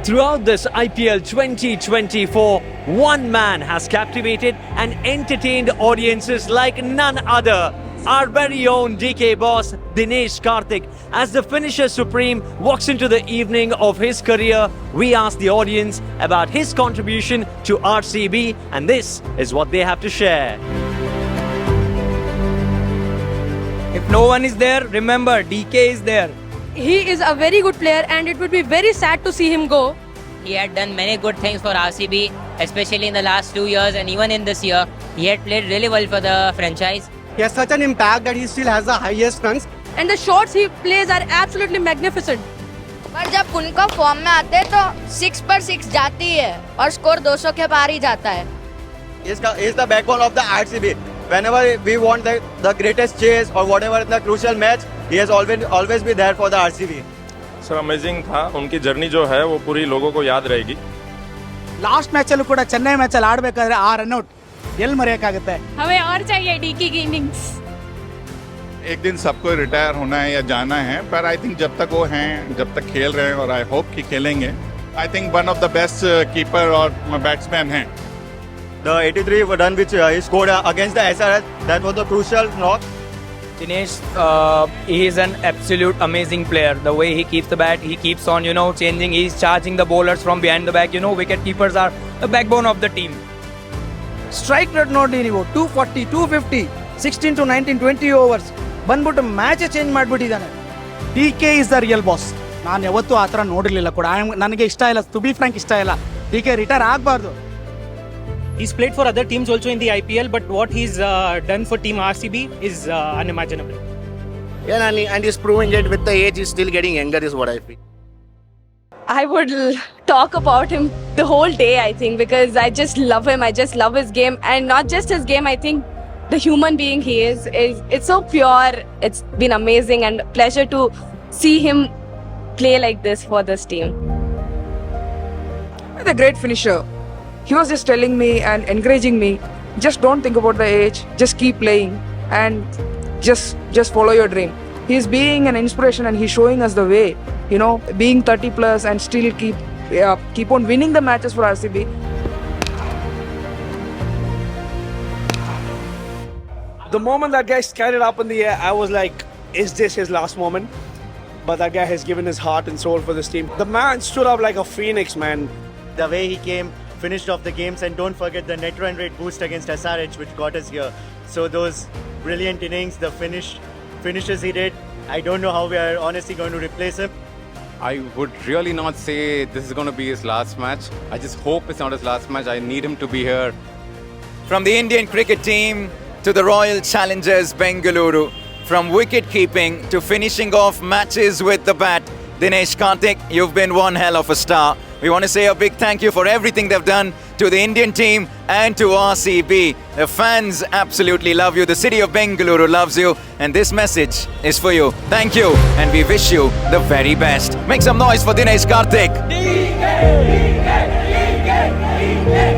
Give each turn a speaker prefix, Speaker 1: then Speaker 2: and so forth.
Speaker 1: Throughout this IPL 2024, one man has captivated and entertained audiences like none other. Our very own DK boss, Dinesh Karthik. As the finisher supreme walks into the evening of his career, we ask the audience about his contribution to RCB, and this is what they have to share.
Speaker 2: If no one is there, remember DK is there.
Speaker 3: He is a very good player and it would be very sad to see him go.
Speaker 4: He had done many good things for RCB, especially in the last 2 years and even in this year. He had played really well for the franchise.
Speaker 5: He has such an impact that he still has the highest runs.
Speaker 3: And the shots he plays are absolutely magnificent.
Speaker 6: पर जब उनका form में आते हैं तो 6 पर 6 जाती है और स्कोर 200 के पार ही जाता है.
Speaker 5: He's the backbone of the RCB. Whenever we want the greatest chase or whatever in the crucial match, he has always been there for the RCB.
Speaker 7: Sir amazing था. उनकी जर्नी जो है वो पूरी लोगों को याद रहेगी.
Speaker 8: लास्ट मैच ಅಲ್ಲೂ ಕೂಡ ಚೆನ್ನೈ ಮ್ಯಾಚ್ ಅಲ್ಲಿ ಆಡಬೇಕಾದ್ರೆ ಆ ರನ್ ಔಟ್ ಎಲ್ಲಿ ಮರೆಯಕ್ಕಾಗುತ್ತೆ.
Speaker 3: हमें और चाहिए डीके की इनिंग्स.
Speaker 9: एक दिन सबको रिटायर होना है या जाना है, पर आई थिंक जब तक वो हैं, जब तक खेल रहे हैं और आई होप कि खेलेंगे. I think one of the best keeper और बैट्समैन हैं.
Speaker 5: The 83 run which he scored against the SRH, that was the crucial knock.
Speaker 2: Dinesh, he is an absolute amazing player. The way he keeps the bat, he keeps on, changing. He's charging the bowlers from behind the back. Wicket keepers are the backbone of the team.
Speaker 8: Strike rate ನೋಡಿ ನೀವು 240 250 16 to 19 20 overs ಬಂದ್ಬಿಟ್ಟು match change ಮಾಡಿಬಿಟ್ಟಿದ್ದಾನೆ. D K is the real boss. ನಾನು ಯಾವತ್ತೂ ಆ ಥರ ನೋಡಿರಲಿಲ್ಲ ಕೂಡ. ನನಗೆ ಇಷ್ಟ ಇಲ್ಲ, ಟು ಬಿ ಫ್ರಾಂಕ್ ಇಷ್ಟ ಇಲ್ಲ. ಡಿ ಕೆ ರಿಟೈರ್ ಆಗಬಾರ್ದು.
Speaker 10: He's played for other teams also in the IPL, but what he's done for Team RCB is unimaginable.
Speaker 11: Yeah, and he's proving it with the age. He's still getting younger, is what I feel.
Speaker 3: I would talk about him the whole day, I think, because I just love him. I just love his game, and not just his game. I think the human being he is it's so pure. It's been amazing and pleasure to see him play like this for this team.
Speaker 12: The great finisher. He was just telling me and encouraging me, just don't think about the age, just keep playing and just follow your dream. He's being an inspiration and he's showing us the way, being 30 plus and still keep on winning the matches for RCB.
Speaker 8: The moment that guy skyrocketed up in the air, I was like, is this his last moment? But that guy has given his heart and soul for this team. The man stood up like a phoenix, man.
Speaker 5: The way he came, finished off the games, and don't forget the net run rate boost against SRH which got us here. So those brilliant innings, the finishes he did, I don't know how we are honestly going to replace him.
Speaker 13: I would really not say this is going to be his last match. I just hope it's not his last match. I need him to be here.
Speaker 14: From the Indian cricket team to the Royal Challengers Bengaluru, from wicket keeping to finishing off matches with the bat, Dinesh Karthik, you've been one hell of a star. We want to say a big thank you for everything they've done to the Indian team and to RCB. The fans absolutely love you. The city of Bengaluru loves you. And this message is for you. Thank you. And we wish you the very best. Make some noise for Dinesh Karthik.
Speaker 2: DK, DK, DK, DK.